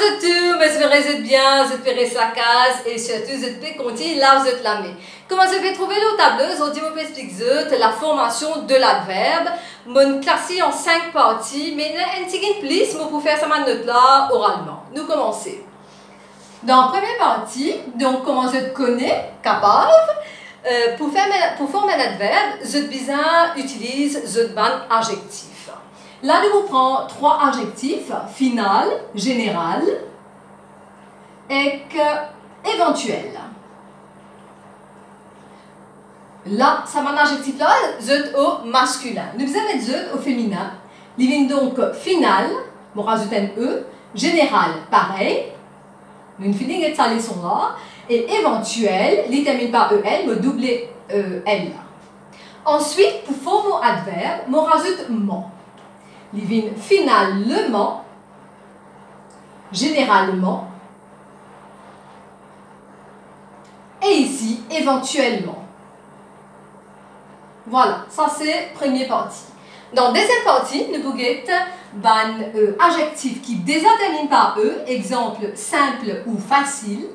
de tout, mais vous êtes bien, vous êtes sa case et surtout vous êtes continuer là vous êtes la main. Comment vous pouvez trouver le tableau? Aujourd'hui, je vais vous expliquer la formation de l'adverbe. Mon classé en 5 parties, mais il y a un petit plus, je peux faire ça là oralement. Nous commençons. Dans la première partie, donc comment je connais, capable, pour former un adverbe, je utilise un adjectif. Là, nous prenons 3 adjectifs, final, général et éventuel. Là, ça m'a un adjectif là, je au masculin. Nous allons mettre je au féminin. Il vient donc final, on rajoute un E, général, pareil. Nous finissons de sa leçon là. Et éventuel, il termine par EL, me double L. Ensuite, pour former mon adverbe, on rajoute mon. Il vient finalement, généralement, et ici, éventuellement. Voilà, ça c'est la première partie. Dans la deuxième partie, nous pouvons un adjectif qui déjà termine par E, exemple simple ou facile.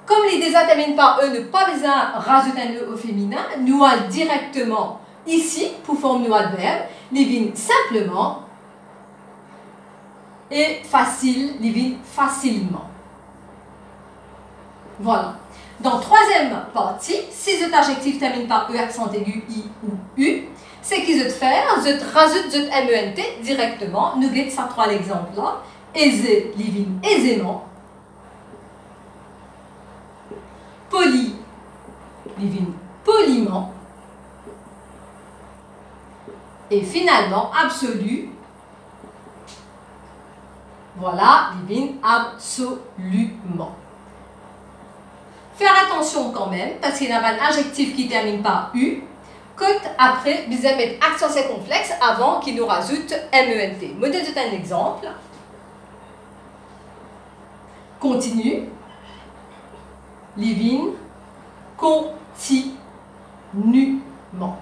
Comme les déjà terminent par E, ne pas besoin de rajouter un E au féminin, nous allons directement ici pour former nos adverbes. Les vignes simplement et facile, les vignes facilement. Voilà. Dans la troisième partie, si cet adjectif termine par E, accent aigu, I ou U, c'est qu'ils je faire, je rajoute je MENT directement. Nous avons ça trois exemples là. Aisé, les vignes aisément. Poli, les vignes poliment. Et finalement, absolu, voilà, divine, absolument. Faire attention quand même, parce qu'il y a un adjectif qui termine par U, que après, vous allez mettre accent circonflexe avant qu'il nous rajoute MENT. Modèle de un exemple. Continue, livine, continuellement.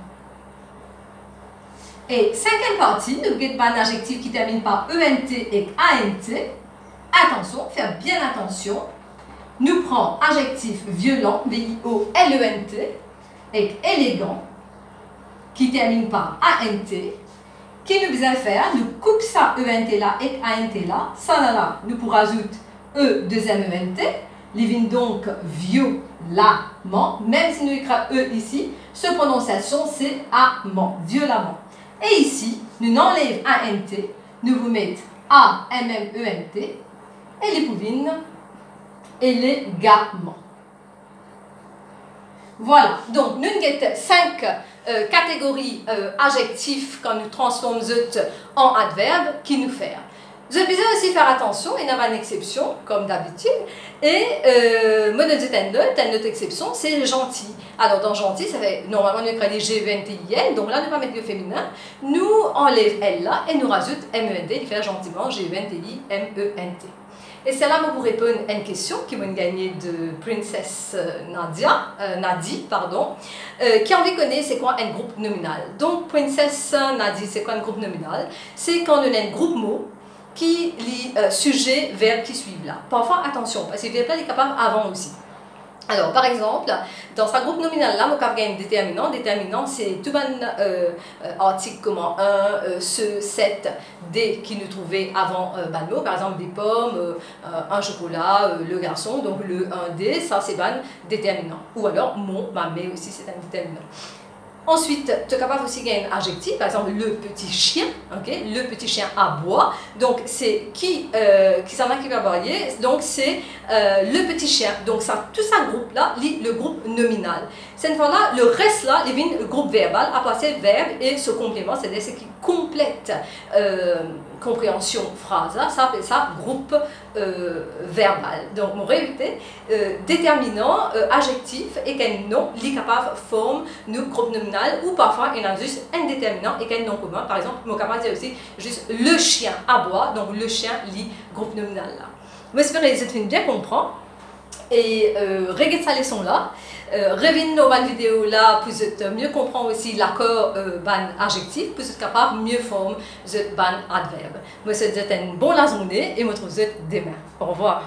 Et cinquième partie, nous avons un adjectif qui termine par ENT et ANT. Attention, faire bien attention. Nous prenons adjectif violent, V-I-O-L-E-N-T, et élégant, qui termine par ANT. Qui nous besoin faire? Nous coupe ça ENT là et ANT là. Ça là, nous pourrons ajouter E deuxième ENT. Il vient donc violemment. Même si nous écrivons E ici, cette prononciation c'est amant, violemment. Et ici, nous enlèvons ANT, nous vous mettons A-M-M-E-N-T, et les pouvines, élégamment. Voilà, donc nous avons 5 catégories adjectifs quand nous transformons en adverbe qui nous font. Je vais aussi faire attention, il y a une exception, comme d'habitude, et une autre exception, c'est gentil. Alors dans gentil, ça fait, normalement nous écrivons G-E-N-T-I-N, donc là nous ne pas mettre le féminin, nous enlève L là et nous rajoute M-E-N-T, il fait gentiment G-E-N-T-I-M-E-N-T. Et c'est là que vous répondre à une question qui m'a gagné de Princess Nadie, qui a envie de connaître c'est quoi un groupe nominal. Donc Princess Nadie, c'est quoi un groupe nominal? C'est quand on a un groupe mot qui lit sujet, verbe qui suivent là. Parfois, attention, parce qu'il ne pas les capables avant aussi. Alors, par exemple, dans ce groupe nominal là, on a un déterminant. Déterminant, c'est tout un article comme un, ce, cette, des qui nous trouvaient avant mot. Par exemple, des pommes, un chocolat, le garçon. Donc, le 1 des, ça c'est ban déterminant. Ou alors, mon, mais aussi c'est un déterminant. Ensuite, tu es capable aussi de gagner un adjectif, par exemple le petit chien, okay? Le petit chien aboie, donc c'est qui s'en a qui va varier, donc c'est le petit chien, donc ça, tout ça groupe là, le groupe nominal. Cette fois-là, le reste là, il vient le groupe verbal, à passer verbe et ce complément, c'est-à-dire ce qui complète compréhension phrase, là, ça appelle ça groupe verbal. Donc, on répète, déterminant, adjectif et qu'un nom, li capable forme nous groupe nominal ou parfois il y a juste un déterminant et qu'un nom commun. Par exemple, mon capable dire aussi juste le chien aboie, donc le chien lit groupe nominal là. J'espère que vous avez bien compris. et regardez sa leçon là. Revenez nos vidéos là pour mieux comprendre aussi l'accord ban adjectif pour être capable de mieux former le ban adverbe. Moi, je vous souhaite une bonne journée et je vous retrouve demain. Au revoir.